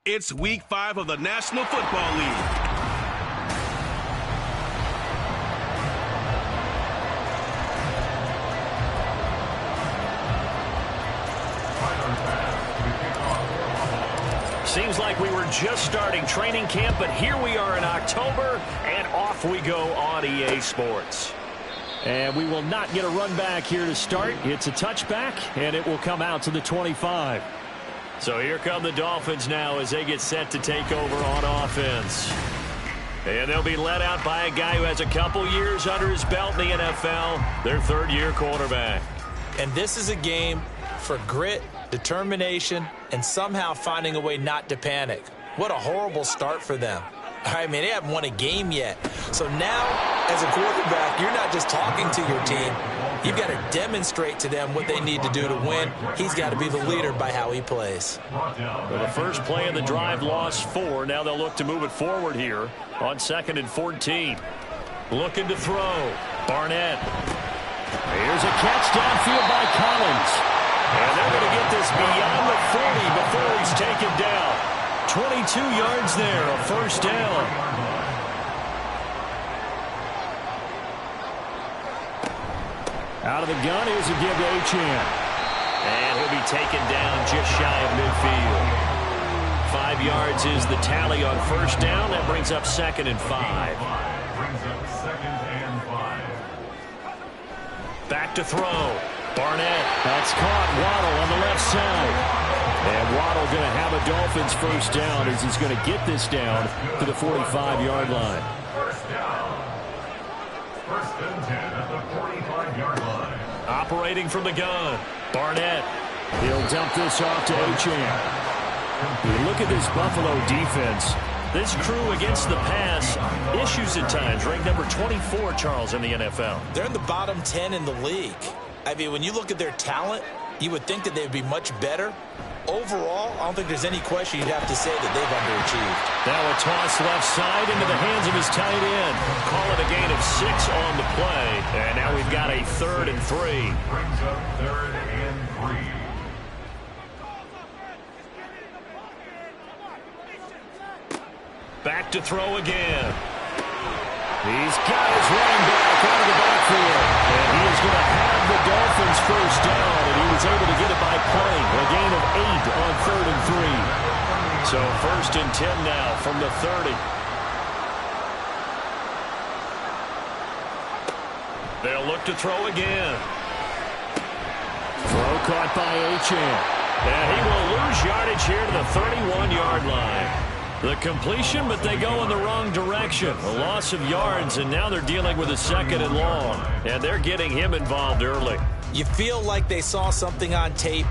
It's Week 5 of the National Football League. Seems like we were just starting training camp, but here we are in October, and off we go on EA Sports. And we will not get a run back here to start. It's a touchback, and it will come out to the 25. So here come the Dolphins now as they get set to take over on offense. And they'll be led out by a guy who has a couple years under his belt in the NFL, their third-year quarterback. And this is a game for grit, determination, and somehow finding a way not to panic. What a horrible start for them. I mean, they haven't won a game yet. So now, as a quarterback, you're not just talking to your team. You've got to demonstrate to them what they need to do to win. He's got to be the leader by how he plays. Well, the first play of the drive lost 4. Now they'll look to move it forward here on 2nd and 14. Looking to throw. Barnett. Here's a catch downfield by Collins. And they're going to get this beyond the 40 before he's taken down. 22 yards there, a first down. Out of the gun, here's a give to Achane. And he'll be taken down just shy of midfield. 5 yards is the tally on first down. That brings up 2nd and 5. Back to throw. Barnett. That's caught. Waddle on the left side. And Waddle going to have a Dolphins first down as he's going to get this down to the 45-yard line. First down. First and 10 at the 45-yard line. Operating from the gun. Barnett. He'll dump this off to Achane. Look at this Buffalo defense. This crew against the pass, issues at times, ranked number 24, Charles, in the NFL. They're in the bottom 10 in the league. I mean, when you look at their talent, you would think that they would be much better. Overall, I don't think there's any question you'd have to say that they've underachieved. Now a toss left side into the hands of his tight end. Call it a gain of 6 on the play. And now we've got a 3rd and 3. Brings up 3rd and 3. Back to throw again. He's got his running back out of the backfield. And he is going to have the Dolphins first down, and he was able to get it by playing. A gain of 8 on 3rd and 3. So 1st and 10 now from the 30. They'll look to throw again. Throw caught by Achane. And he will lose yardage here to the 31-yard line. The completion, but they go in the wrong direction. A loss of yards, and now they're dealing with a 2nd and long. And they're getting him involved early. You feel like they saw something on tape,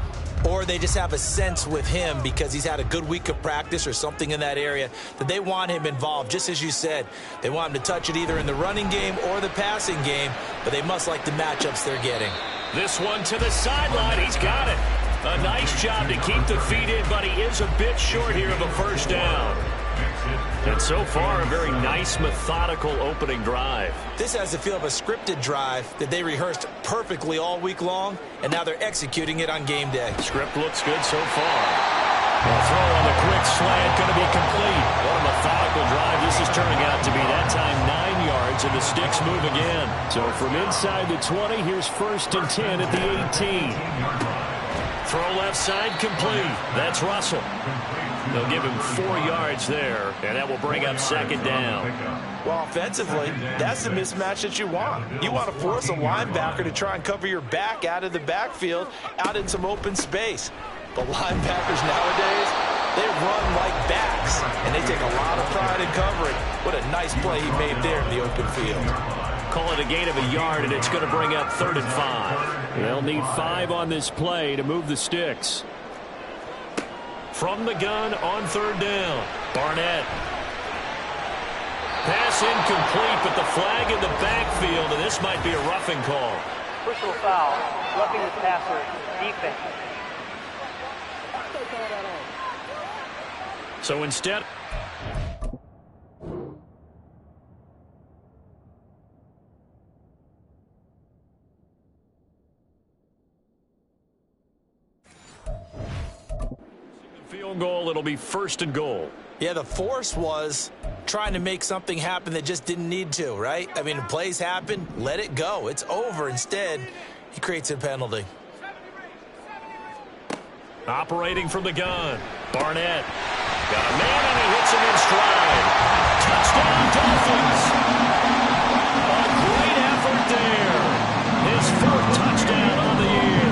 or they just have a sense with him because he's had a good week of practice or something in that area that they want him involved. Just as you said, they want him to touch it either in the running game or the passing game, but they must like the matchups they're getting. This one to the sideline. He's got it. A nice job to keep the feet in, but he is a bit short here of a first down. And so far, a very nice, methodical opening drive. This has the feel of a scripted drive that they rehearsed perfectly all week long, and now they're executing it on game day. Script looks good so far. A throw on the quick slant, going to be complete. What a methodical drive this is turning out to be. That time 9 yards, and the sticks move again. So from inside the 20, here's 1st and 10 at the 18. Throw left side complete. That's Russell. They'll give him 4 yards there, and that will bring up 2nd down. Well, offensively, that's the mismatch that you want. You want to force a linebacker to try and cover your back out of the backfield, out in some open space. But linebackers nowadays, they run like backs, and they take a lot of pride in covering. What a nice play he made there in the open field. Call it a gain of a yard, and it's going to bring up 3rd and 5. They'll need 5 on this play to move the sticks. From the gun on 3rd down, Barnett. Pass incomplete, but the flag in the backfield, and this might be a roughing call. Personal foul, roughing the passer, defense. So instead... Field goal, it'll be 1st and goal. Yeah, the force was trying to make something happen that just didn't need to, right? I mean, plays happen, let it go. It's over. Instead, he creates a penalty. Operating from the gun, Barnett. Got a man, and he hits him in stride. Touchdown, Dolphins. A great effort there. His 4th touchdown on the year.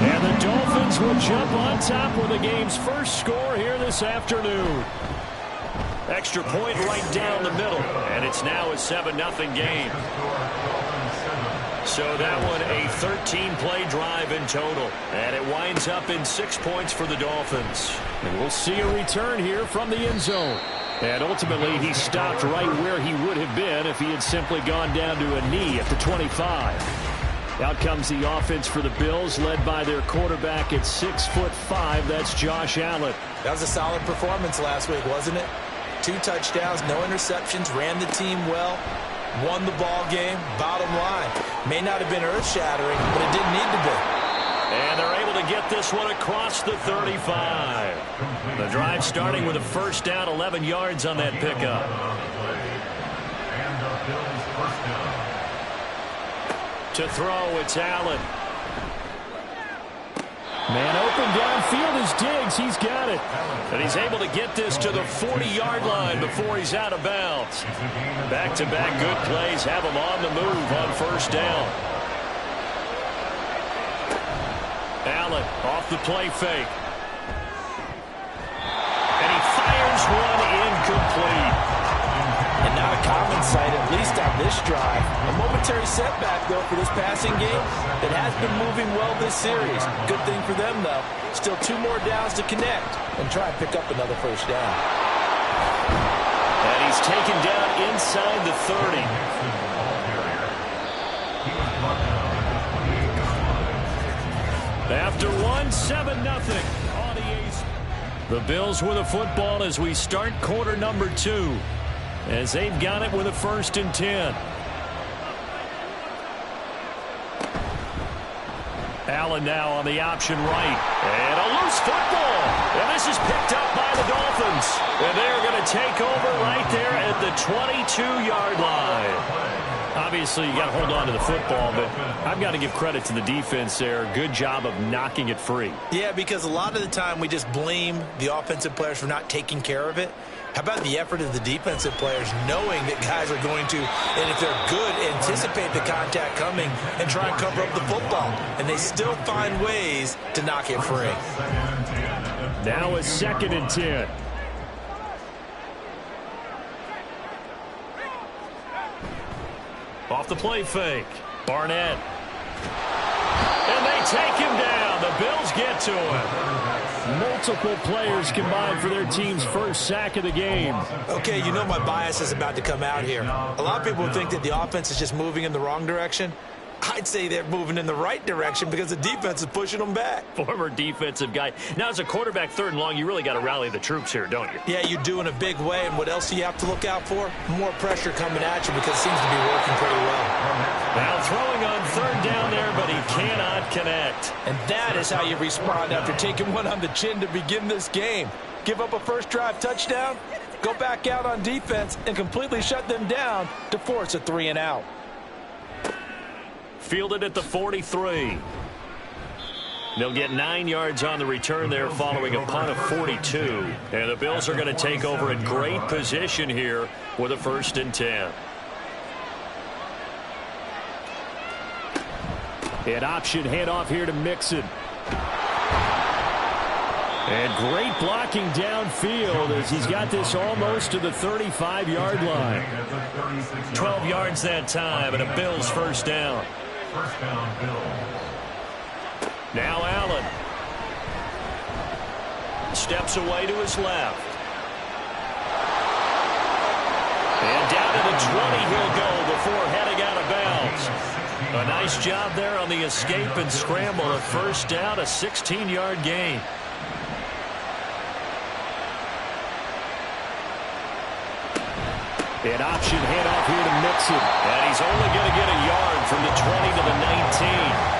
And the Dolphins will jump on top with the game's first score here this afternoon. Extra point right down the middle, and it's now a 7-0 game. So that one a 13-play drive in total, and it winds up in 6 points for the Dolphins. And we'll see a return here from the end zone. And ultimately, he stopped right where he would have been if he had simply gone down to a knee at the 25. Out comes the offense for the Bills, led by their quarterback at 6'5". That's Josh Allen. That was a solid performance last week, wasn't it? 2 touchdowns, no interceptions, ran the team well, won the ball game. Bottom line, may not have been earth-shattering, but it didn't need to be. And they're able to get this one across the 35. The drive starting with a 1st down, 11 yards on that pickup. And the Bills' 1st down. To throw, it's Allen. Man open downfield is Diggs. He's got it. And he's able to get this to the 40-yard line before he's out of bounds. Back-to-back good plays have him on the move on 1st down. Allen off the play fake. And he fires one incomplete. And not a common sight, at least on this drive. A momentary setback, though, for this passing game that has been moving well this series. Good thing for them, though. Still 2 more downs to connect and try and pick up another 1st down. And he's taken down inside the 30. After one, 7-0. The Bills with the football as we start quarter number 2. As they've got it with a 1st and 10. Allen now on the option right. And a loose football. And this is picked up by the Dolphins. And they're going to take over right there at the 22-yard line. Obviously, you got to hold on to the football, but I've got to give credit to the defense there. Good job of knocking it free. Yeah, because a lot of the time we just blame the offensive players for not taking care of it. How about the effort of the defensive players knowing that guys are going to, and if they're good, anticipate the contact coming and try and cover up the football. And they still find ways to knock it free. Now a 2nd and 10. Off the play fake. Barnett. And they take him down. The Bills get to him. Multiple players combined for their team's 1st sack of the game. Okay, you know my bias is about to come out here. A lot of people think that the offense is just moving in the wrong direction. I'd say they're moving in the right direction because the defense is pushing them back. Former defensive guy. Now, as a quarterback 3rd and long, you really got to rally the troops here, don't you? Yeah, you do in a big way. And what else do you have to look out for? More pressure coming at you because it seems to be working pretty well. Now throwing on 3rd down there, but he cannot connect. And that is how you respond after taking one on the chin to begin this game. Give up a 1st drive touchdown, go back out on defense, and completely shut them down to force a 3-and-out. Fielded at the 43. They'll get 9 yards on the return there following a punt of 42. And the Bills are going to take over in great position here with a 1st and 10. An option handoff here to Mixon. And great blocking downfield as he's got this almost to the 35-yard line. 12 yards that time and a Bills 1st down. 1st down, Bills. Now Allen. Steps away to his left. And down to the 20 he'll go before heading out of bounds. A nice job there on the escape and scramble. A 1st down, a 16-yard gain. An option handoff here to Mixon. And he's only going to get a yard from the 20 to the 19.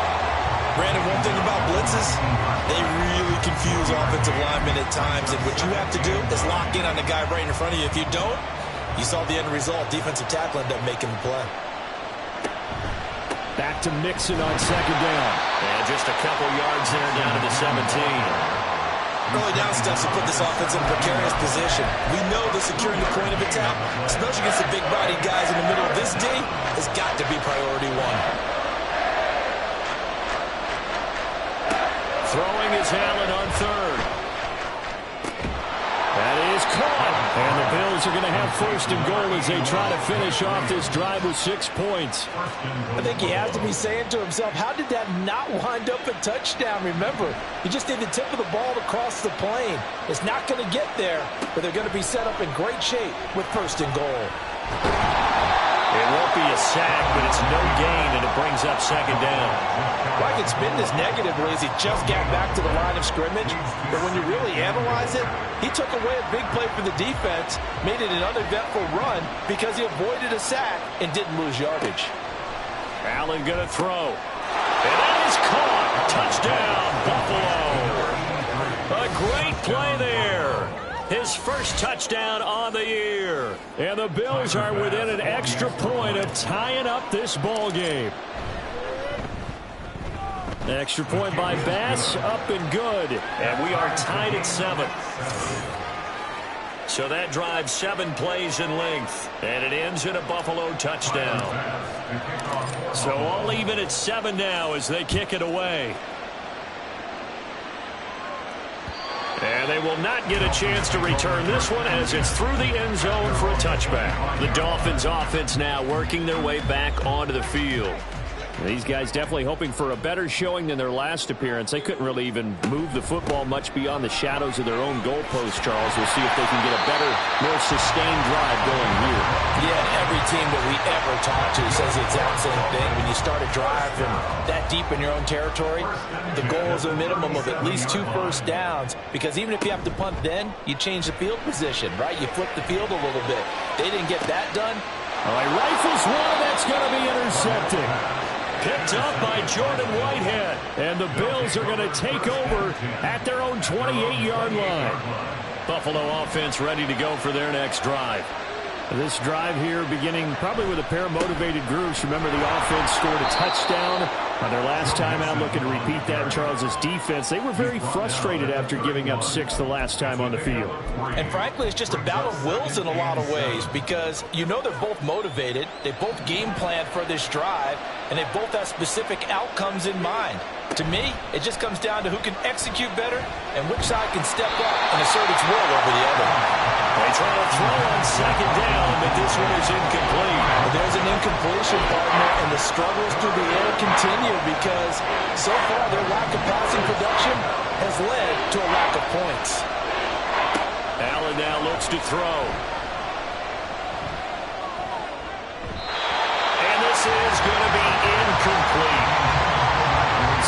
Brandon, one thing about blitzes, they really confuse offensive linemen at times, and what you have to do is lock in on the guy right in front of you. If you don't, you saw the end result. Defensive tackle ended up making the play. Back to Mixon on second down. And just a couple yards there down to the 17. Early down steps to put this offense in a precarious position. We know that securing the point of attack, especially against the big-bodied guys in the middle of this D, has got to be priority one. Throwing is Allen on third. That is caught. And the Bills are going to have first and goal as they try to finish off this drive with 6 points. I think he has to be saying to himself, how did that not wind up a touchdown? Remember, he just did the tip of the ball to cross the plane. It's not going to get there, but they're going to be set up in great shape with first and goal. It won't be a sack, but it's no gain, and it brings up second down. Well, I can spin this negatively as he just got back to the line of scrimmage, but when you really analyze it, he took away a big play for the defense, made it an uneventful run because he avoided a sack and didn't lose yardage. Allen going to throw. And that is caught. Touchdown, Buffalo. A great play there. His first touchdown on the year. And the Bills are within an extra point of tying up this ball game. Extra point by Bass, up and good. And we are tied at 7. So that drives 7 plays in length. And it ends in a Buffalo touchdown. So all even at 7 now as they kick it away. And they will not get a chance to return this one as it's through the end zone for a touchback. The Dolphins offense now working their way back onto the field. These guys definitely hoping for a better showing than their last appearance. They couldn't really even move the football much beyond the shadows of their own goalpost, Charles. We'll see if they can get a better, more sustained drive going here. Yeah, every team that we ever talk to says the exact same thing. When you start a drive from that deep in your own territory, the goal is a minimum of at least 2 first downs, because even if you have to punt then, you change the field position, right? You flip the field a little bit. They didn't get that done. All right, rifles one. That's going to be intercepted. Picked up by Jordan Whitehead. And the Bills are going to take over at their own 28-yard line. Buffalo offense ready to go for their next drive. This drive here beginning probably with a pair of motivated groups. Remember, the offense scored a touchdown on their last time out, looking to repeat that in Charles's defense. They were very frustrated after giving up 6 the last time on the field. And frankly, it's just a battle of wills in a lot of ways, because you know they're both motivated. They both game planned for this drive, and they both have specific outcomes in mind. To me, it just comes down to who can execute better and which side can step up and assert its will over the other. They try to throw on second down, but this one is incomplete. But there's an incompletion, partner, and the struggles through the air continue because so far their lack of passing production has led to a lack of points. Allen now looks to throw. And this is going to be incomplete.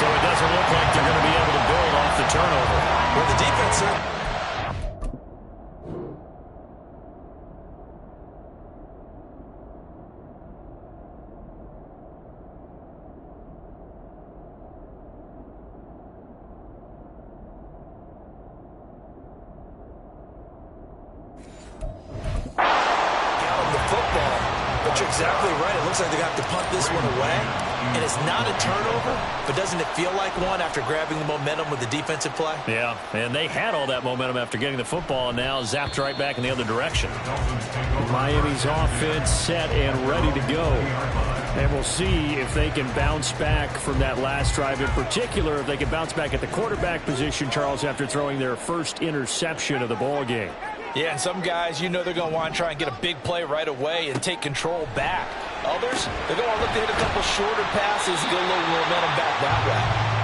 So it doesn't look like they're going to be able to build off the turnover. Well, the defense exactly right. It looks like they have to punt this one away. And it's not a turnover, but doesn't it feel like one after grabbing the momentum with the defensive play? Yeah, and they had all that momentum after getting the football, and now zapped right back in the other direction. Miami's offense set and ready to go. And we'll see if they can bounce back from that last drive. In particular, if they can bounce back at the quarterback position, Charles, after throwing their first interception of the ball game. Yeah, and some guys, you know they're going to want to try and get a big play right away and take control back. Others, they're going to look to hit a couple shorter passes and get a little momentum back that way.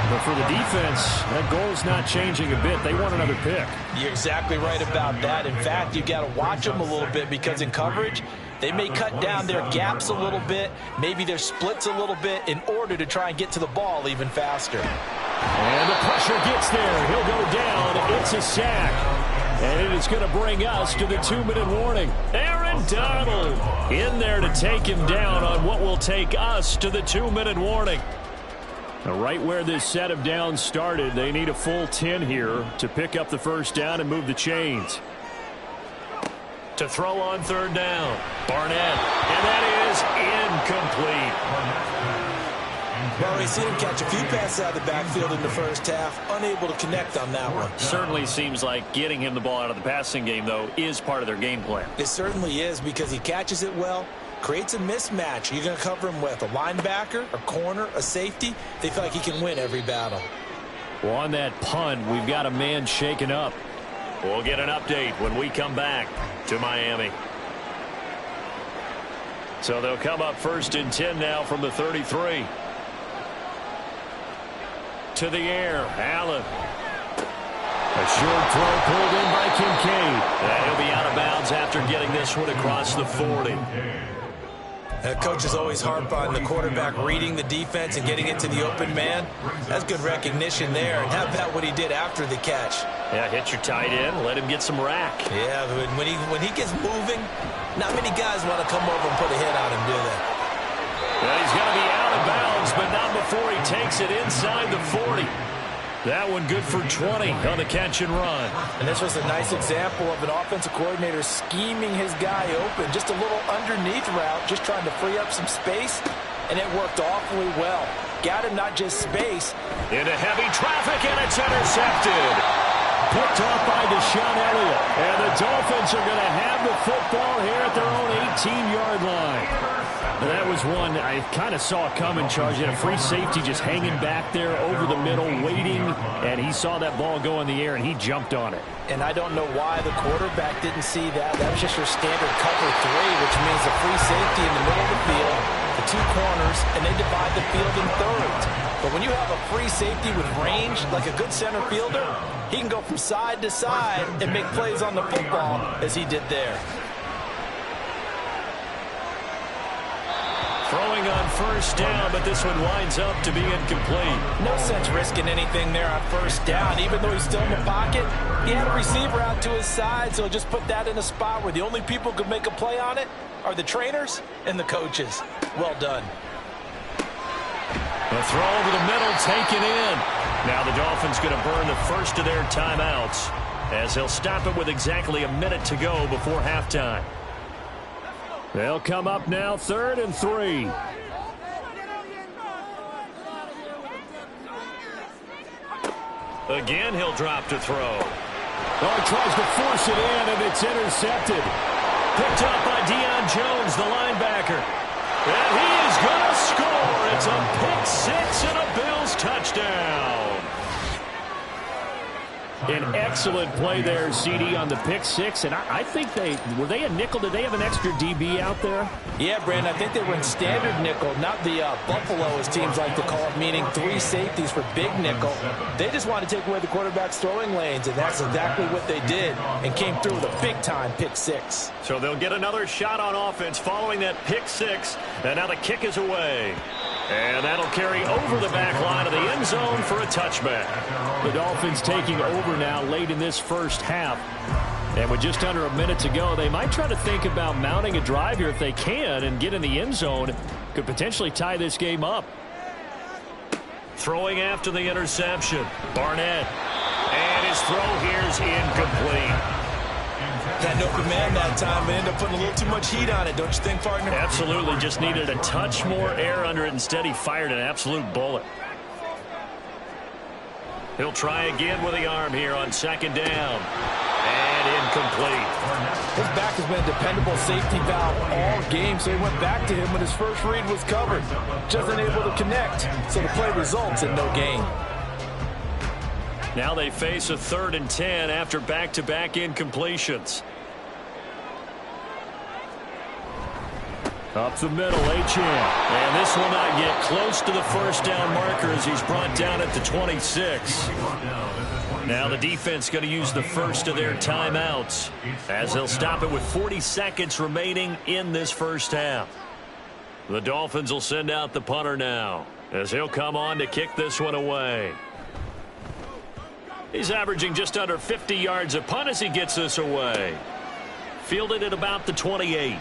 But for the defense, that goal's not changing a bit. They want another pick. You're exactly right about that. In fact, you've got to watch them a little bit because in coverage, they may cut down their gaps a little bit, maybe their splits a little bit in order to try and get to the ball even faster. And the pressure gets there. He'll go down. It's a sack. And it is going to bring us to the 2-minute warning. Aaron Donald in there to take him down on what will take us to the 2-minute warning. Right where this set of downs started, they need a full 10 here to pick up the first down and move the chains. To throw on third down, Barnett, and that is incomplete. Well, we've seen him catch a few passes out of the backfield in the first half, unable to connect on that one. Certainly seems like getting him the ball out of the passing game, though, is part of their game plan. It certainly is, because he catches it well, creates a mismatch. You're going to cover him with a linebacker, a corner, a safety. They feel like he can win every battle. Well, on that punt, we've got a man shaken up. We'll get an update when we come back to Miami. So they'll come up 1st and 10 now from the 33. To the air, Allen. A short throw pulled in by Kincaid. He'll be out of bounds after getting this one across the 40. Coaches always harp on the quarterback reading the defense and getting it to the open man. That's good recognition there. And how about what he did after the catch? Yeah, hit your tight end, let him get some rack. Yeah, when he gets moving, not many guys want to come over and put a hit on him, do they? Well, he's going to be out of bounds, but not before he takes it inside the 40. That one good for 20 on the catch and run. And this was a nice example of an offensive coordinator scheming his guy open. Just a little underneath route, just trying to free up some space, and it worked awfully well. Got him not just space. Into heavy traffic, and it's intercepted. Picked off by Deshaun Elliott. And the Dolphins are going to have the football here at their own 18-yard line. And that was one I kind of saw coming, Charles. You had a free safety just hanging back there over the middle, waiting, and he saw that ball go in the air, and he jumped on it. And I don't know why the quarterback didn't see that. That was just your standard cover 3, which means a free safety in the middle of the field, the 2 corners, and they divide the field in thirds. But when you have a free safety with range, like a good center fielder, he can go from side to side and make plays on the football as he did there. Throwing on first down, but this one winds up to be incomplete. No sense risking anything there on first down. Even though he's still in the pocket, he had a receiver out to his side, so just put that in a spot where the only people who could make a play on it are the trainers and the coaches. Well done. A throw over the middle, taken in. Now the Dolphins going to burn the first of their timeouts, as he'll stop it with exactly a minute to go before halftime. They'll come up now 3rd and 3. Again, he'll drop to throw. Oh, he tries to force it in, and it's intercepted. Picked up by Deion Jones, the linebacker. And he is going to score. It's a pick 6 and a Bills touchdown. An excellent play there, CD, on the pick 6. And I think were they a nickel? Did they have an extra DB out there? Yeah, Brandon, I think they were in standard nickel, not the Buffalo, as teams like to call it, meaning 3 safeties for big nickel. They just wanted to take away the quarterback's throwing lanes, and that's exactly what they did, and came through with a big-time pick 6. So they'll get another shot on offense following that pick 6, and now the kick is away. And that'll carry over the back line of the end zone for a touchback. The Dolphins taking over now late in this first half. And with just under a minute to go, they might try to think about mounting a drive here if they can and get in the end zone. Could potentially tie this game up. Throwing after the interception, Barnett. And his throw here's incomplete. Had an open man that time, but ended up putting a little too much heat on it, don't you think, partner? Absolutely. Just needed a touch more air under it. Instead, he fired an absolute bullet. He'll try again with the arm here on 2nd down. And incomplete. His back has been a dependable safety valve all game, so he went back to him when his first read was covered. Just unable to connect, so the play results in no gain. Now they face a 3rd and 10 after back-to-back incompletions. Up the middle, Achane. And this will not get close to the first down marker as he's brought down at the 26. Now the defense going to use the first of their timeouts as they'll stop it with 40 seconds remaining in this first half. The Dolphins will send out the punter now as he'll come on to kick this one away. He's averaging just under 50 yards a punt as he gets this away. Fielded at about the 28.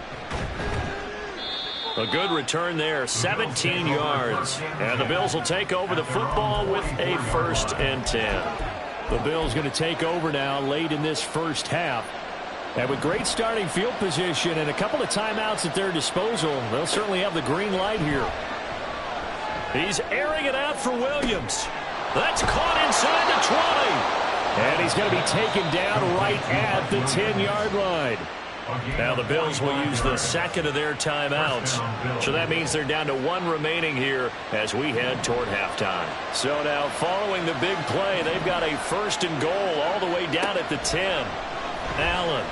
A good return there, 17 yards. And the Bills will take over the football with a 1st and 10. The Bills going to take over now late in this first half. And with great starting field position and a couple of timeouts at their disposal, they'll certainly have the green light here. He's airing it out for Williams. That's caught inside the 20. And he's going to be taken down right at the 10-yard line. Now the Bills will use the second of their timeouts. So that means they're down to 1 remaining here as we head toward halftime. So now following the big play, they've got a 1st and goal all the way down at the 10. Allen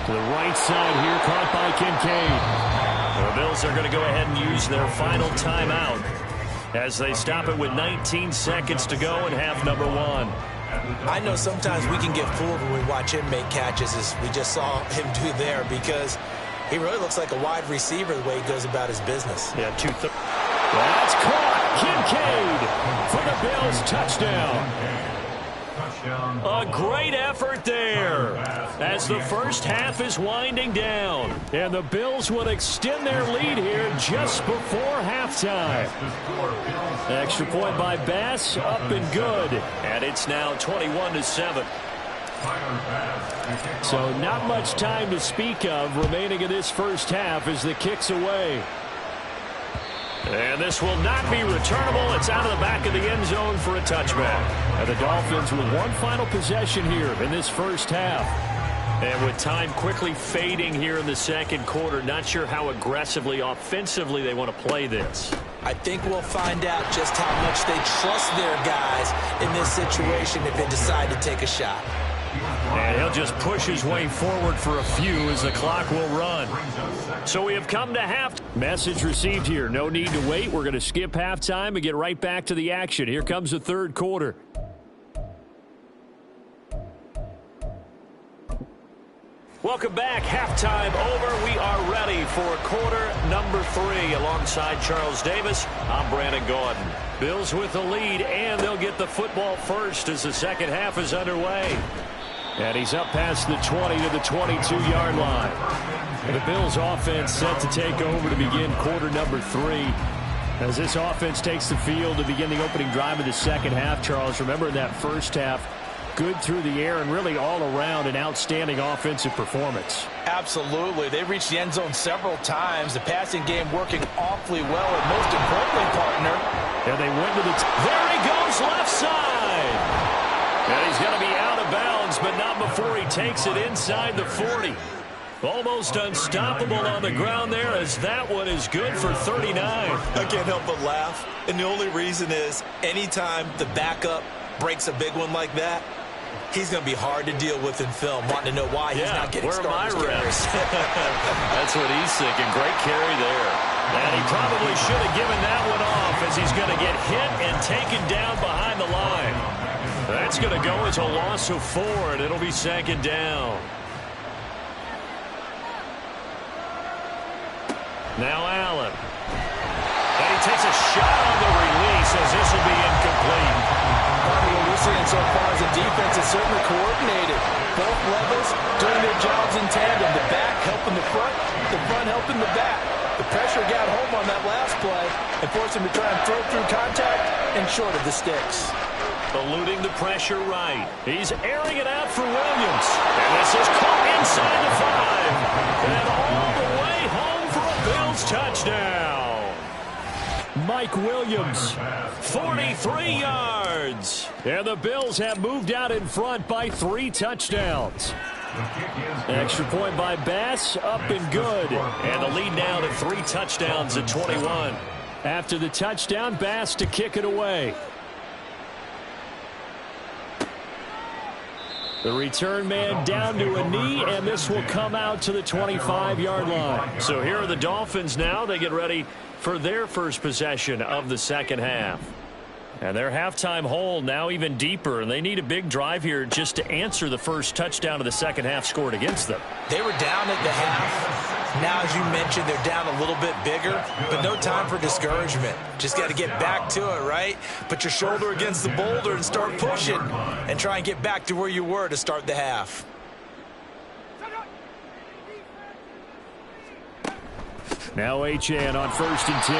to the right side here, caught by Kincaid. The Bills are going to go ahead and use their final timeout as they stop it with 19 seconds to go in half number 1. I know sometimes we can get fooled when we watch him make catches, as we just saw him do there, because he really looks like a wide receiver the way he goes about his business. Yeah, that's caught. Kincaid for the Bills, touchdown. A great effort there as the first half is winding down. And the Bills would extend their lead here just before halftime. Extra point by Bass, up and good. And it's now 21-7. So not much time to speak of remaining in this first half as the kick's away. And this will not be returnable. It's out of the back of the end zone for a touchback. And the Dolphins with one final possession here in this first half. And with time quickly fading here in the second quarter, not sure how aggressively, offensively they want to play this. I think we'll find out just how much they trust their guys in this situation if they decide to take a shot. And he'll just push his way forward for a few as the clock will run. So we have come to half. Message received here. No need to wait. We're going to skip halftime and get right back to the action. Here comes the third quarter. Welcome back. Halftime over. We are ready for quarter number 3. Alongside Charles Davis, I'm Brandon Gordon. Bills with the lead, and they'll get the football first as the second half is underway. And he's up past the 20 to the 22-yard line. And the Bills offense set to take over to begin quarter number 3. As this offense takes the field to begin the opening drive of the second half, Charles, remember in that first half, good through the air and really all around an outstanding offensive performance. Absolutely. They reached the end zone several times. The passing game working awfully well, and most importantly, partner. And they went to the... There he goes, left side. And he's going to be out of bounds, but not before he takes it inside the 40. Almost unstoppable on the ground there, as that one is good for 39. I can't help but laugh. And the only reason is anytime the backup breaks a big one like that, he's going to be hard to deal with in film, wanting to know why he's not getting starters carries. That's what he's thinking. Great carry there. And he probably should have given that one off, as he's going to get hit and taken down behind the line. That's going to go as a loss of 4, and it'll be second down. Now Allen. And he takes a shot on the release, as this will be incomplete. What we're seeing so far as the defense is certainly coordinated. Both levels doing their jobs in tandem. The back helping the front helping the back. The pressure got home on that last play and forced him to try and throw through contact and short of the sticks. Eluding the pressure right. He's airing it out for Williams. And this is caught inside the 5. And all the way home for a Bills touchdown. Mike Williams, 43 yards. And the Bills have moved out in front by 3 touchdowns. Extra point by Bass, up and good. And the lead now to 3 touchdowns at 21. After the touchdown, Bass to kick it away. The return man down to a knee, and this will come out to the 25-yard line. So here are the Dolphins now. They get ready for their first possession of the second half. And their halftime hole now even deeper, and they need a big drive here just to answer the first touchdown of the second half scored against them. They were down at the half. Now, as you mentioned, they're down a little bit bigger, but no time for discouragement. Just got to get back to it, right? Put your shoulder against the boulder and start pushing and try and get back to where you were to start the half. Now Achane on 1st and 10.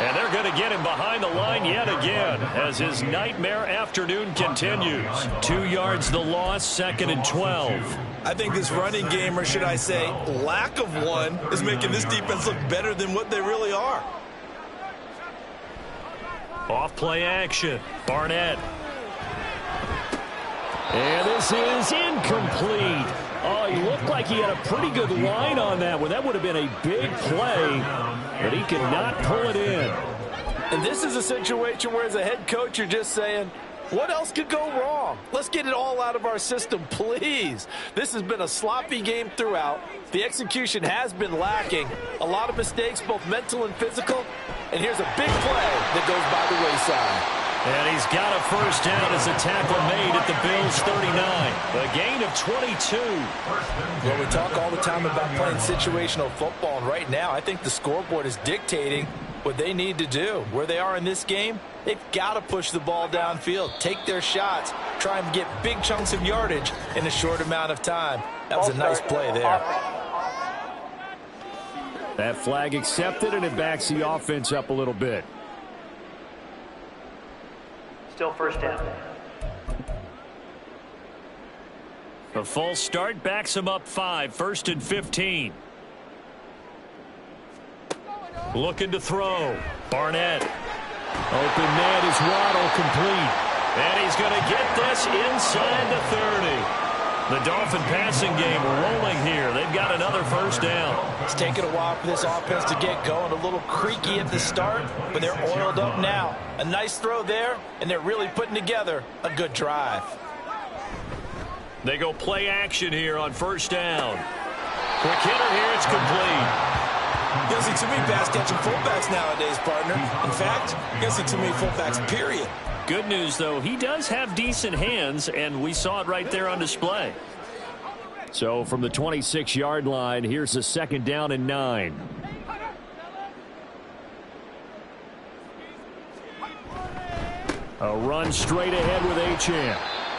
And they're going to get him behind the line yet again as his nightmare afternoon continues. 2 yards the loss, 2nd and 12. I think this running game, or should I say lack of one, is making this defense look better than what they really are. Off play action. Barnett. And this is incomplete. Oh, he looked like he had a pretty good line on that one. That would have been a big play, but he could not pull it in. And this is a situation where as a head coach, you're just saying, what else could go wrong? Let's get it all out of our system, please. This has been a sloppy game throughout. The execution has been lacking. A lot of mistakes, both mental and physical. And here's a big play that goes by the wayside. And he's got a first down as a tackle made at the Bills' 39. A gain of 22. Well, we talk all the time about playing situational football, and right now I think the scoreboard is dictating what they need to do. Where they are in this game, they've got to push the ball downfield, take their shots, try and get big chunks of yardage in a short amount of time. That was a nice play there. That flag accepted, and it backs the offense up a little bit. Still first down. A false start backs him up 5, 1st and 15. Looking to throw. Barnett. Open man is Waddle, complete. And he's going to get this inside the 30. The Dolphin passing game rolling here. They've got another first down. It's taken a while for this offense to get going. A little creaky at the start, but they're oiled up now. A nice throw there, and they're really putting together a good drive. They go play action here on first down. Quick hitter here, it's complete. You don't see too many pass-catching fullbacks nowadays, partner. In fact, you don't see too many fullbacks, period. Good news, though, he does have decent hands, and we saw it right there on display. So from the 26-yard line, here's a 2nd down and 9. A run straight ahead with Achane.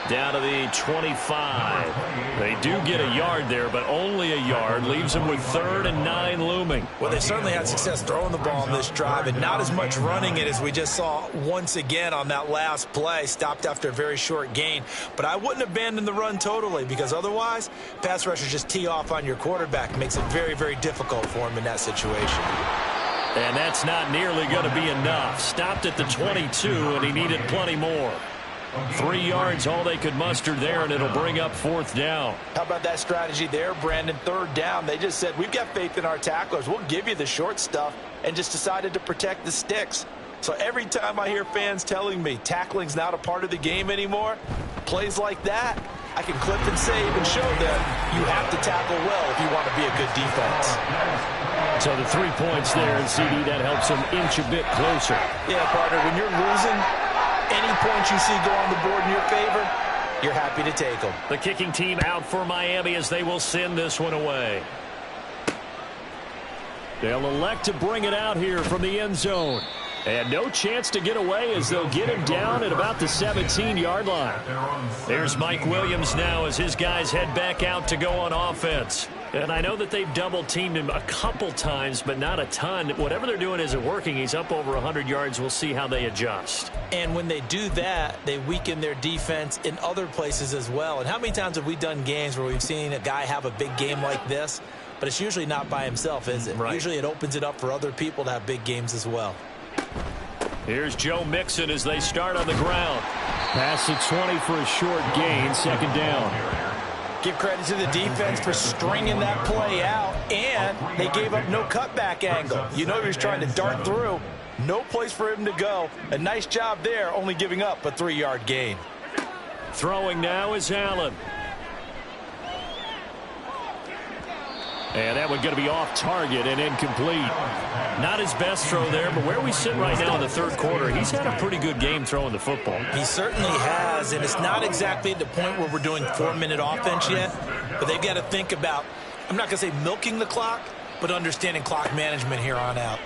Down to the 25. They do get a yard there, but only a yard. Leaves them with 3rd and 9 looming. Well, they certainly had success throwing the ball on this drive and not as much running it as we just saw once again on that last play. Stopped after a very short gain. But I wouldn't abandon the run totally, because otherwise, pass rushers just tee off on your quarterback. Makes it very, very difficult for him in that situation. And that's not nearly going to be enough. Stopped at the 22, and he needed plenty more. 3 yards, all they could muster there, and it'll bring up 4th down. How about that strategy there, Brandon? 3rd down. They just said, we've got faith in our tacklers. We'll give you the short stuff, and just decided to protect the sticks. So every time I hear fans telling me tackling's not a part of the game anymore, plays like that, I can clip and save and show them you have to tackle well if you want to be a good defense. So the 3 points there, and CD, that helps them inch a bit closer. Yeah, partner, when you're losing, any points you see go on the board in your favor, you're happy to take them. The kicking team out for Miami as they will send this one away. They'll elect to bring it out here from the end zone. And no chance to get away as they'll get him down at about the 17-yard line. There's Mike Williams now as his guys head back out to go on offense. And I know that they've double-teamed him a couple times, but not a ton. Whatever they're doing isn't working. He's up over 100 yards. We'll see how they adjust. And when they do that, they weaken their defense in other places as well. And how many times have we done games where we've seen a guy have a big game like this, but it's usually not by himself, is it? Right. Usually it opens it up for other people to have big games as well. Here's Joe Mixon as they start on the ground. Pass at 20 for a short gain, 2nd down. Give credit to the defense for stringing that play out, and they gave up no cutback angle. You know he was trying to dart through. No place for him to go. A nice job there, only giving up a 3-yard gain. Throwing now is Allen. And that one going to be off target and incomplete. Not his best throw there, but where we sit right now in the 3rd quarter, he's had a pretty good game throwing the football. He certainly has, and it's not exactly at the point where we're doing 4-minute offense yet, but they've got to think about, I'm not going to say milking the clock, but understanding clock management here on out.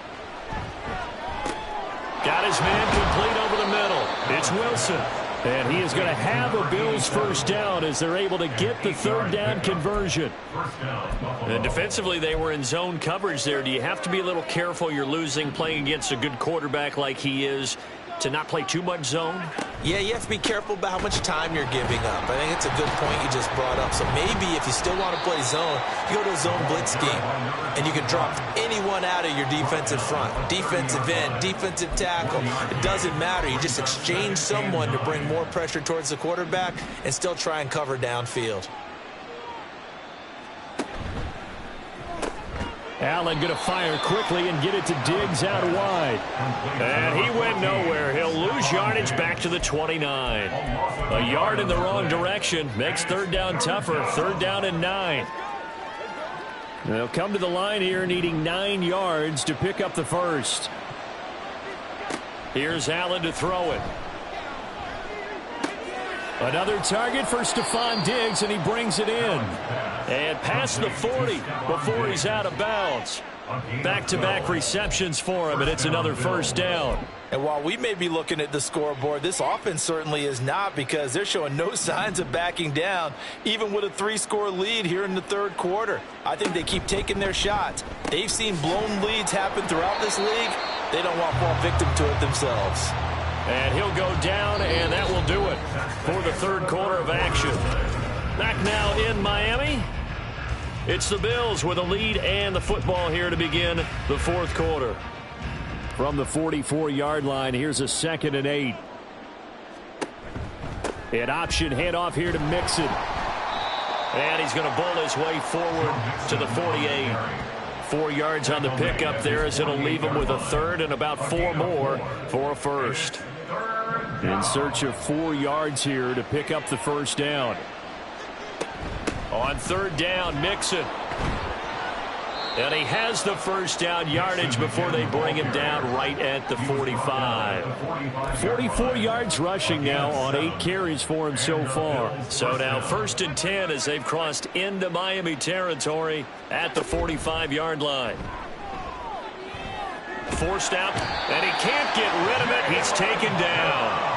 Got his man complete over the middle. It's Wilson. And he is going to have a Bills first down as they're able to get the third down conversion. And defensively, they were in zone coverage there. Do you have to be a little careful? You're losing playing against a good quarterback like he is to not play too much zone? Yeah, you have to be careful about how much time you're giving up. I think it's a good point you just brought up. So maybe if you still want to play zone, you go to a zone blitz scheme, and you can drop anyone out of your defensive front. Defensive end, defensive tackle. It doesn't matter. You just exchange someone to bring more pressure towards the quarterback and still try and cover downfield. Allen going to fire quickly and get it to Diggs out wide. And he went nowhere. He'll lose yardage back to the 29. A yard in the wrong direction makes third down tougher. Third down and 9. They'll come to the line here needing 9 yards to pick up the first. Here's Allen to throw it. Another target for Stephon Diggs, and he brings it in. And past the 40 before he's out of bounds. Back-to-back receptions for him, and it's another first down. And while we may be looking at the scoreboard, this offense certainly is not, because they're showing no signs of backing down, even with a 3-score lead here in the third quarter. I think they keep taking their shots. They've seen blown leads happen throughout this league. They don't want to fall victim to it themselves. And he'll go down, and that will do it for the third quarter of action. Back now in Miami. It's the Bills with a lead and the football here to begin the fourth quarter. From the 44-yard line, here's a 2nd and 8. An option handoff here to Mixon. And he's going to bull his way forward to the 48. 4 yards on the pickup there, as it'll leave him with a third and about 4 more for a first. In search of 4 yards here to pick up the first down. On third down, Mixon. And he has the first down yardage before they bring him down right at the 45. 44 yards rushing now on 8 carries for him so far. So now 1st and 10 as they've crossed into Miami territory at the 45-yard line. Forced out, and he can't get rid of it. He's taken down.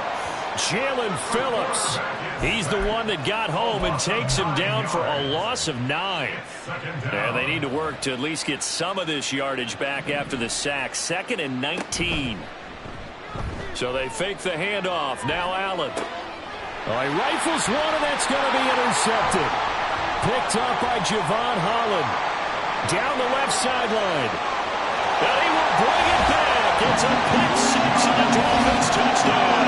Jalen Phillips. He's the one that got home and takes him down for a loss of 9. And they need to work to at least get some of this yardage back after the sack. 2nd and 19. So they fake the handoff. Now Allen. Oh, he rifles one, and that's going to be intercepted. Picked up by Javon Holland. Down the left sideline. And he will bring it back. It's a pick 6 and a Dolphins touchdown.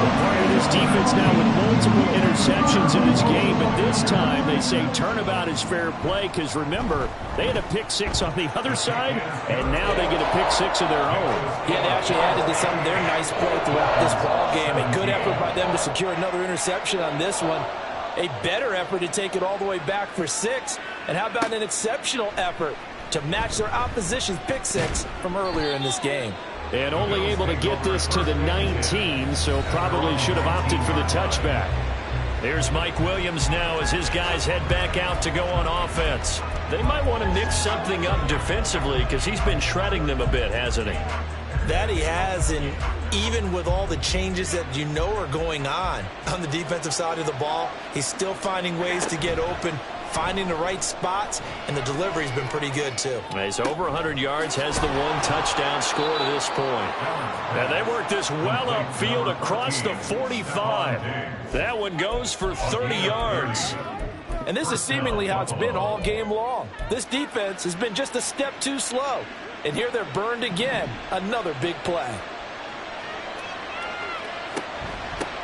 Part of this defense now with multiple interceptions in this game, but this time they say turnabout is fair play, because remember, they had a pick 6 on the other side, and now they get a pick 6 of their own. Yeah, they actually added to some of their nice play throughout this ball game. A good effort by them to secure another interception on this one. A better effort to take it all the way back for 6. And how about an exceptional effort to match their opposition's pick 6 from earlier in this game. And only able to get this to the 19, so probably should have opted for the touchback. There's Mike Williams now as his guys head back out to go on offense. They might want to mix something up defensively, because he's been shredding them a bit, hasn't he? That he has, and even with all the changes that you know are going on the defensive side of the ball, he's still finding ways to get open, finding the right spots, and the delivery's been pretty good too. He's over 100 yards, has the 1 touchdown score to this point. And they work this well upfield across the 45. That one goes for 30 yards. And this is seemingly how it's been all game long. This defense has been just a step too slow. And here they're burned again. Another big play.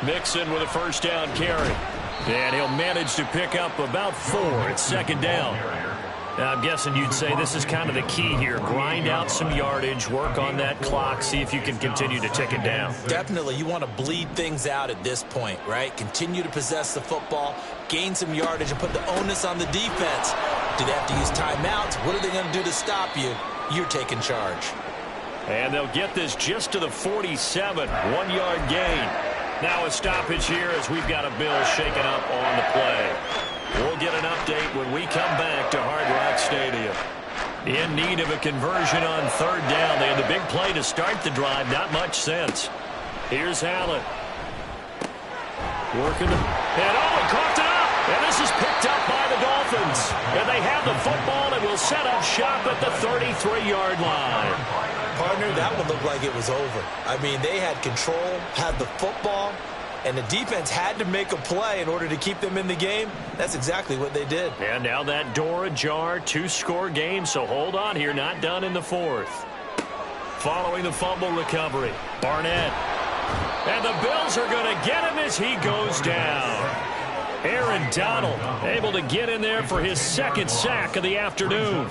Mixon with a first down carry. And he'll manage to pick up about 4. It's 2nd down. Now, I'm guessing you'd say this is kind of the key here. Grind out some yardage, work on that clock, see if you can continue to tick it down. Definitely. You want to bleed things out at this point, right? Continue to possess the football, gain some yardage, and put the onus on the defense. Do they have to use timeouts? What are they going to do to stop you? You're taking charge. And they'll get this just to the 47. 1-yard gain. Now a stoppage here as we've got a Bill shaken up on the play. We'll get an update when we come back to Hard Rock Stadium. In need of a conversion on third down. They had the big play to start the drive. Not much sense. Here's Allen. Working the... And he caught it up. And this is picked up by the Dolphins. And they have the football and will set up shop at the 33-yard line. Partner, that one looked like it was over. I mean, they had control, had the football, and the defense had to make a play in order to keep them in the game. That's exactly what they did. And now that door ajar, 2-score game, so hold on here, not done in the fourth. Following the fumble recovery, Barnett. And the Bills are going to get him as he goes down. Aaron Donald able to get in there for his second sack of the afternoon.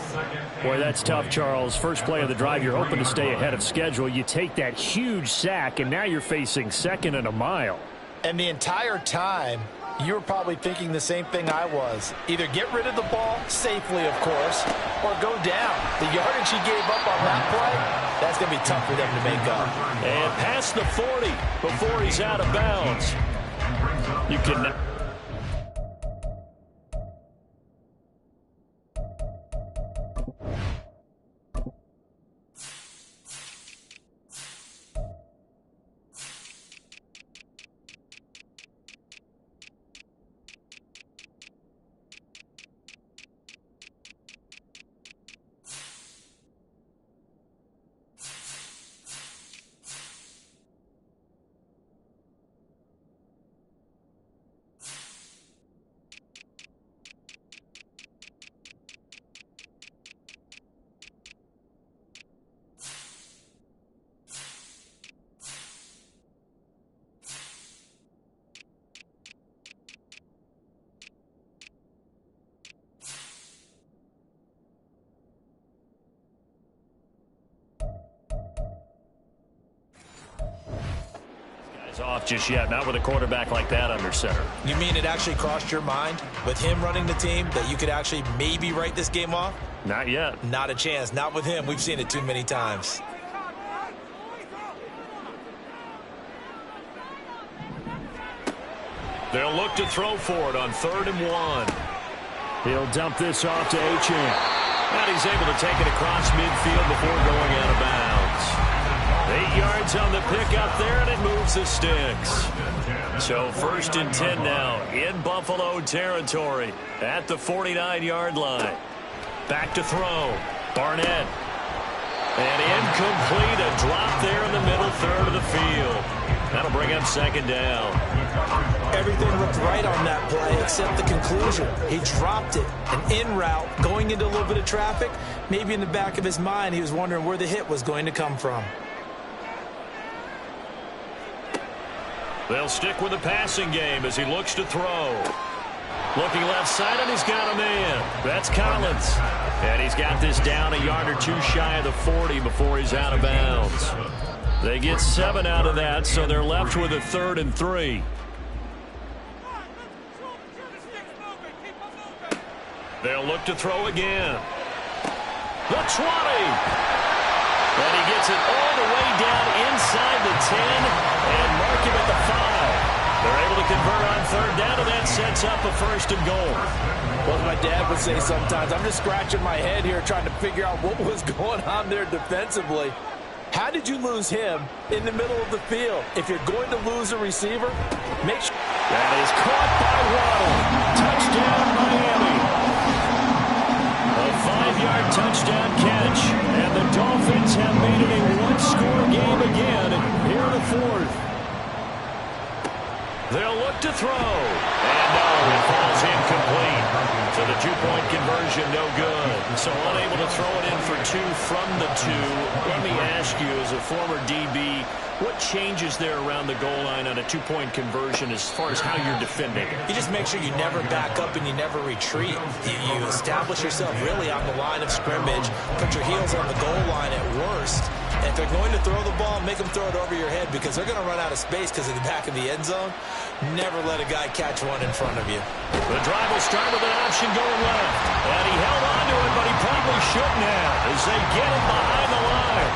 Boy, that's tough, Charles. First play of the drive, you're hoping to stay ahead of schedule. You take that huge sack, and now you're facing second and a mile. And the entire time, you were probably thinking the same thing I was. Either get rid of the ball, safely, of course, or go down. The yardage he gave up on that play, that's going to be tough for them to make up. And past the 40 before he's out of bounds. You can... off just yet, not with a quarterback like that under center. You mean it actually crossed your mind with him running the team that you could actually maybe write this game off? Not yet. Not a chance. Not with him. We've seen it too many times. They'll look to throw for it on 3rd and 1. He'll dump this off to Achane. And he's able to take it across midfield before going out of bounds. 8 yards on the pickup there, and it moves the sticks. So 1st and 10 now in Buffalo territory at the 49-yard line. Back to throw. Barnett. And incomplete. A drop there in the middle third of the field. That'll bring up 2nd down. Everything looked right on that play except the conclusion. He dropped it. An in route going into a little bit of traffic. Maybe in the back of his mind he was wondering where the hit was going to come from. They'll stick with the passing game as he looks to throw. Looking left side, and he's got a man. That's Collins. And he's got this down a yard or two shy of the 40 before he's out of bounds. They get 7 out of that, so they're left with a 3rd and 3. They'll look to throw again. The 20. And he gets it all the way down inside the 10 and mark him at the 5. They're able to convert on 3rd down, and that sets up a 1st and goal. Well, as my dad would say sometimes, I'm just scratching my head here trying to figure out what was going on there defensively. How did you lose him in the middle of the field? If you're going to lose a receiver, make sure. That is caught by Waddle. Touchdown, Miami. A 5-yard touchdown catch. And the Dolphins have made it a 1-score game again here in the 4th. They'll look to throw. And no, it falls incomplete. So the 2-point conversion, no good. So unable to throw it in for 2 from the 2. Let me ask you, as a former DB, what changes there around the goal line on a 2-point conversion as far as how you're defending it? You just make sure you never back up and you never retreat. You establish yourself really on the line of scrimmage, put your heels on the goal line at worst. And if they're going to throw the ball, make them throw it over your head because they're going to run out of space because of the back of the end zone. Never let a guy catch one in front of you. The drive will start with an option going left. And he held on to it, but he probably shouldn't have as they get him behind the line.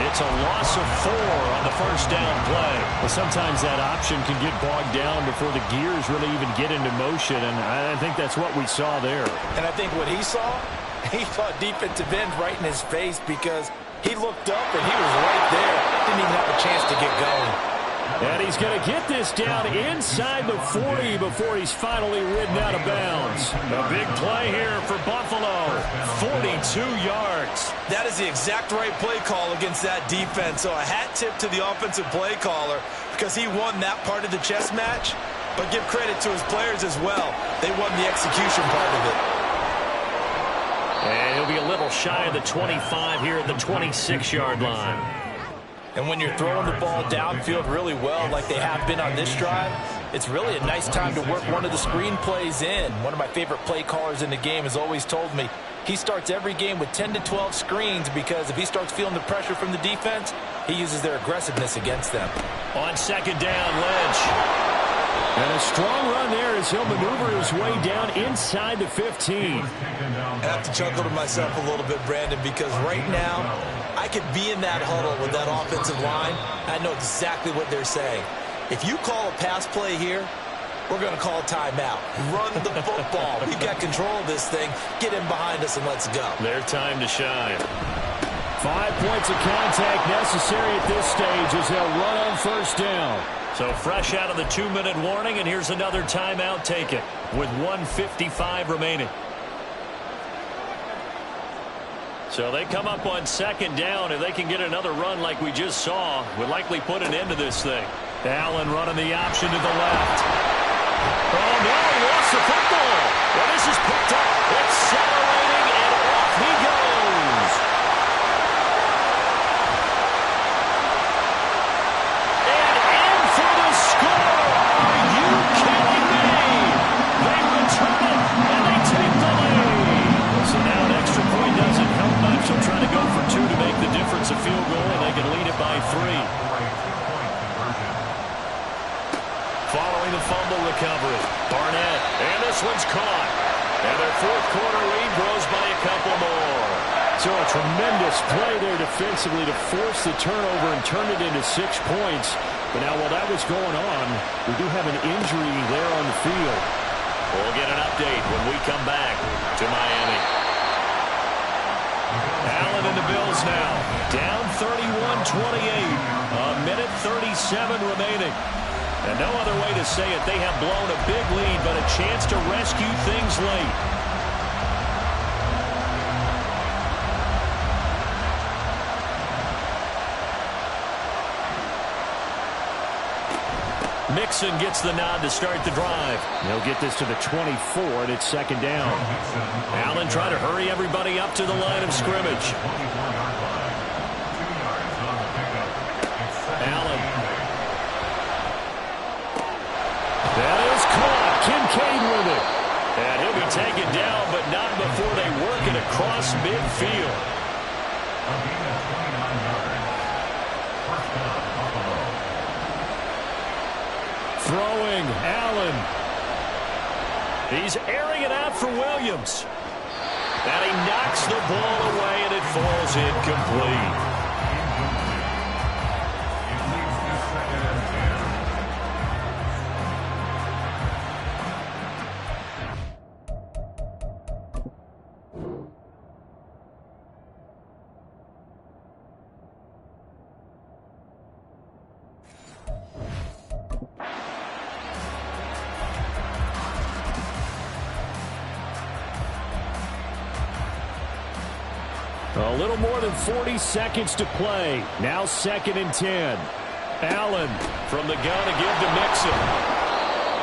It's a loss of 4 on the 1st down play. Well, sometimes that option can get bogged down before the gears really even get into motion, and I think that's what we saw there. And I think what he saw defensive end right in his face because he looked up and he was right there. Didn't even have a chance to get going. And he's going to get this down inside the 40 before he's finally ridden out of bounds. A big play here for Buffalo. 42 yards. That is the exact right play call against that defense. So a hat tip to the offensive play caller because he won that part of the chess match. But give credit to his players as well. They won the execution part of it. And he'll be a little shy of the 25 here at the 26-yard line. And when you're throwing the ball downfield really well like they have been on this drive, it's really a nice time to work one of the screen plays in. One of my favorite play callers in the game has always told me he starts every game with 10 to 12 screens because if he starts feeling the pressure from the defense, he uses their aggressiveness against them. On second down, Lynch. And a strong run there as he'll maneuver his way down inside the 15. I have to chuckle to myself a little bit, Brandon, because right now I could be in that huddle with that offensive line. I know exactly what they're saying. If you call a pass play here, we're going to call timeout. Run the football. We've got control of this thing. Get in behind us and let's go. Their time to shine. 5 points of contact necessary at this stage as they'll run on first down. So fresh out of the 2-minute warning, and here's another timeout taken with 1:55 remaining. So they come up on second down. If they can get another run like we just saw, would likely put an end to this thing. Allen running the option to the left. Oh, no, he lost the football. Well, this is picked up, accelerating, and off he goes. And in for the score. Are you kidding me? They return it, and they take the lead. So now an extra point doesn't help much. They'll try to go for two to make the difference a field goal, and they can lead it by 3. Following the fumble recovery, Barnett, and this one's caught. And their fourth quarter lead grows by a couple more. So a tremendous play there defensively to force the turnover and turn it into 6 points. But now while that was going on, we do have an injury there on the field. We'll get an update when we come back to Miami. Allen and the Bills now, down 31-28. A minute 37 remaining. And no other way to say it, they have blown a big lead, but a chance to rescue things late. Mixon gets the nod to start the drive. They'll get this to the 24, and it's second down. Allen trying to hurry everybody up to the line of scrimmage. Allen. That is caught. Kincaid with it. And he'll be taken down, but not before they work it across midfield. Throwing, Allen. He's airing it out for Williams. And he knocks the ball away, and it falls incomplete. A little more than 40 seconds to play. Now second and 10. Allen from the gun to give to Mixon.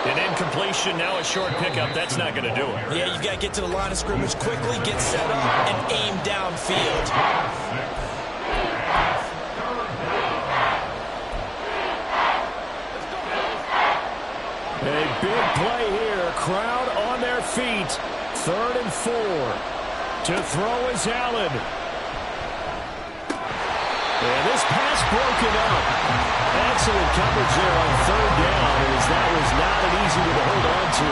An incompletion, now a short pickup. That's not going to do it. Yeah, you've got to get to the line of scrimmage quickly, get set up, and aim downfield. A big play here. Crowd on their feet. 3rd and 4. To throw is Allen. And this pass broken up. Excellent coverage there on 3rd down, as that was not an easy one to hold on to.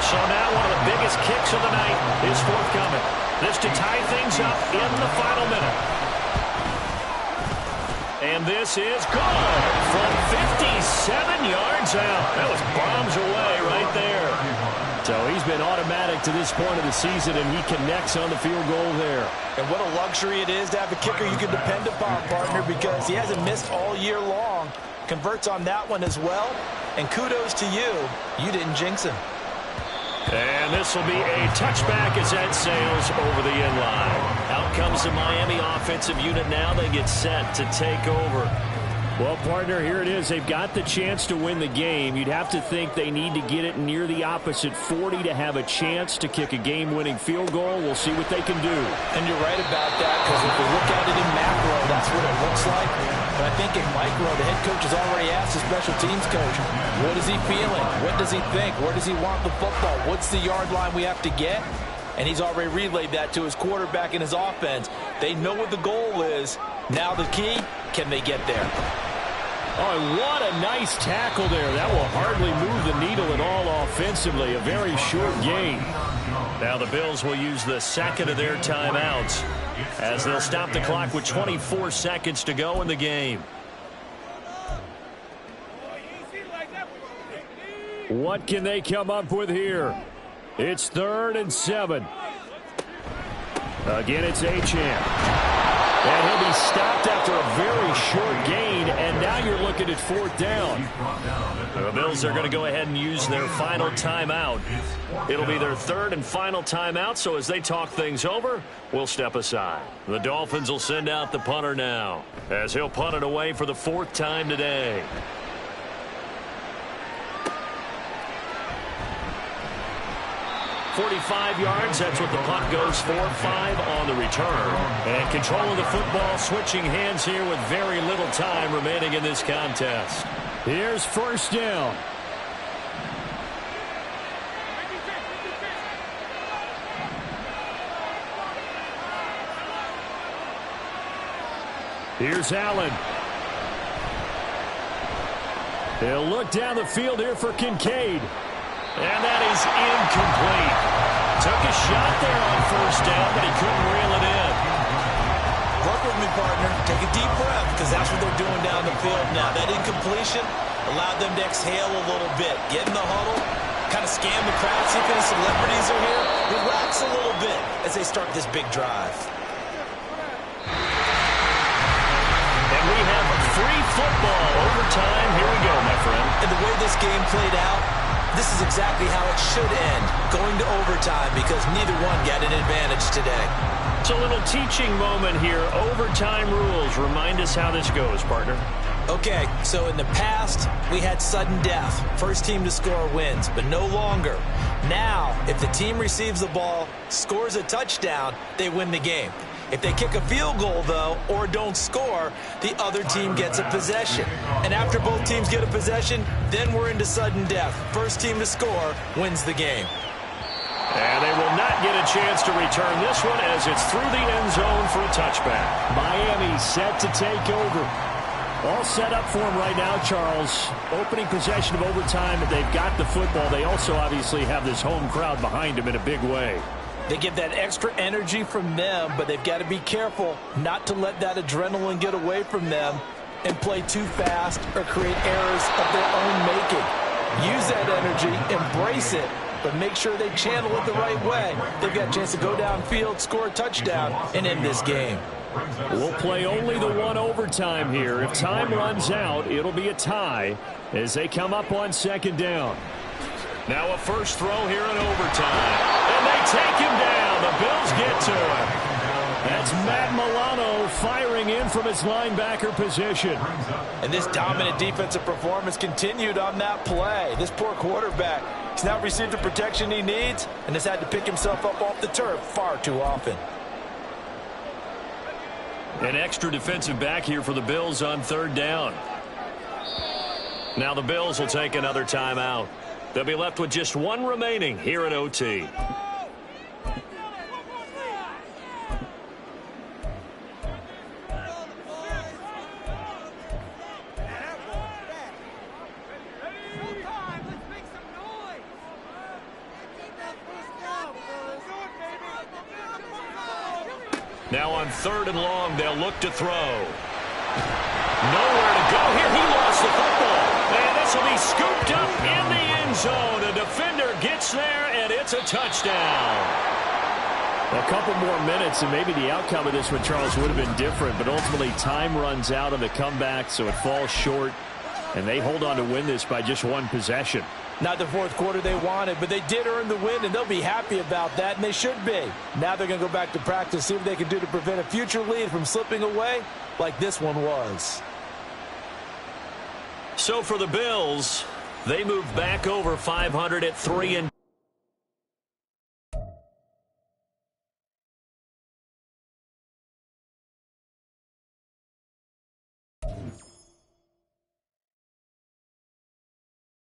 So now one of the biggest kicks of the night is forthcoming. This to tie things up in the final minute. And this is good from 57 yards out. That was bombs away right there. So he's been automatic to this point of the season, and he connects on the field goal there. And what a luxury it is to have a kicker you can depend upon, partner, because he hasn't missed all year long converts on that one as well. And kudos to you. You didn't jinx him. And this will be a touchback as that sails over the end line. Out comes the Miami offensive unit now. They get set to take over. Well, partner, here it is. They've got the chance to win the game. You'd have to think they need to get it near the opposite 40 to have a chance to kick a game-winning field goal. We'll see what they can do. And you're right about that, because if we look at it in macro, that's what it looks like. But I think in micro, the head coach has already asked the special teams coach, what is he feeling? What does he think? Where does he want the football? What's the yard line we have to get? And he's already relayed that to his quarterback and his offense. They know what the goal is. Now the key, can they get there? Oh, what a nice tackle there. That will hardly move the needle at all offensively. A very short gain. Now the Bills will use the second of their timeouts as they'll stop the clock with 24 seconds to go in the game. What can they come up with here? It's 3rd and 7. Again, it's Achane. And he'll be stopped after a very short gain, and now you're looking at 4th down. The Bills are going to go ahead and use their final timeout. It'll be their 3rd and final timeout, so as they talk things over, we'll step aside. The Dolphins will send out the punter now, as he'll punt it away for the 4th time today. .45 yards, that's what the punt goes for. 5 on the return. And control of the football, switching hands here with very little time remaining in this contest. Here's 1st down. Here's Allen. He'll look down the field here for Kincaid. And that is incomplete. Took a shot there on 1st down, but he couldn't reel it in. Work with me, partner. Take a deep breath, because that's what they're doing down the field now. That incompletion allowed them to exhale a little bit. Get in the huddle, kind of scan the crowd, see if any celebrities are here. Relax a little bit as they start this big drive. And we have free football overtime. Here we go, my friend. And the way this game played out, this is exactly how it should end, going to overtime, because neither one got an advantage today. It's a little teaching moment here. Overtime rules. Remind us how this goes, partner. Okay, so in the past, we had sudden death. First team to score wins, but no longer. Now, if the team receives the ball, scores a touchdown, they win the game. If they kick a field goal, though, or don't score, the other team gets a possession. And after both teams get a possession, then we're into sudden death. First team to score wins the game. And they will not get a chance to return this one as it's through the end zone for a touchback. Miami set to take over. All set up for them right now, Charles. Opening possession of overtime. They've got the football. They also obviously have this home crowd behind them in a big way. They get that extra energy from them, but they've got to be careful not to let that adrenaline get away from them and play too fast or create errors of their own making. Use that energy, embrace it, but make sure they channel it the right way. They've got a chance to go downfield, score a touchdown, and end this game. We'll play only the one overtime here. If time runs out, it'll be a tie as they come up on 2nd down. Now a first throw here in overtime. And they take him down. The Bills get to him. That's Matt Milano firing in from his linebacker position. And this dominant defensive performance continued on that play. This poor quarterback, he's not received the protection he needs and has had to pick himself up off the turf far too often. An extra defensive back here for the Bills on 3rd down. Now the Bills will take another timeout. They'll be left with just one remaining here in OT. Now on 3rd and long, they'll look to throw. Nowhere to go here. He lost the football. And this will be scooped up in the end zone. A defender gets there, and it's a touchdown. A couple more minutes, and maybe the outcome of this one, Charles, would have been different. But ultimately, time runs out on the comeback, so it falls short. And they hold on to win this by just one possession. Not the fourth quarter they wanted, but they did earn the win, and they'll be happy about that, and they should be. Now they're going to go back to practice, see what they can do to prevent a future lead from slipping away like this one was. So for the Bills, they move back over 500 at 3-2.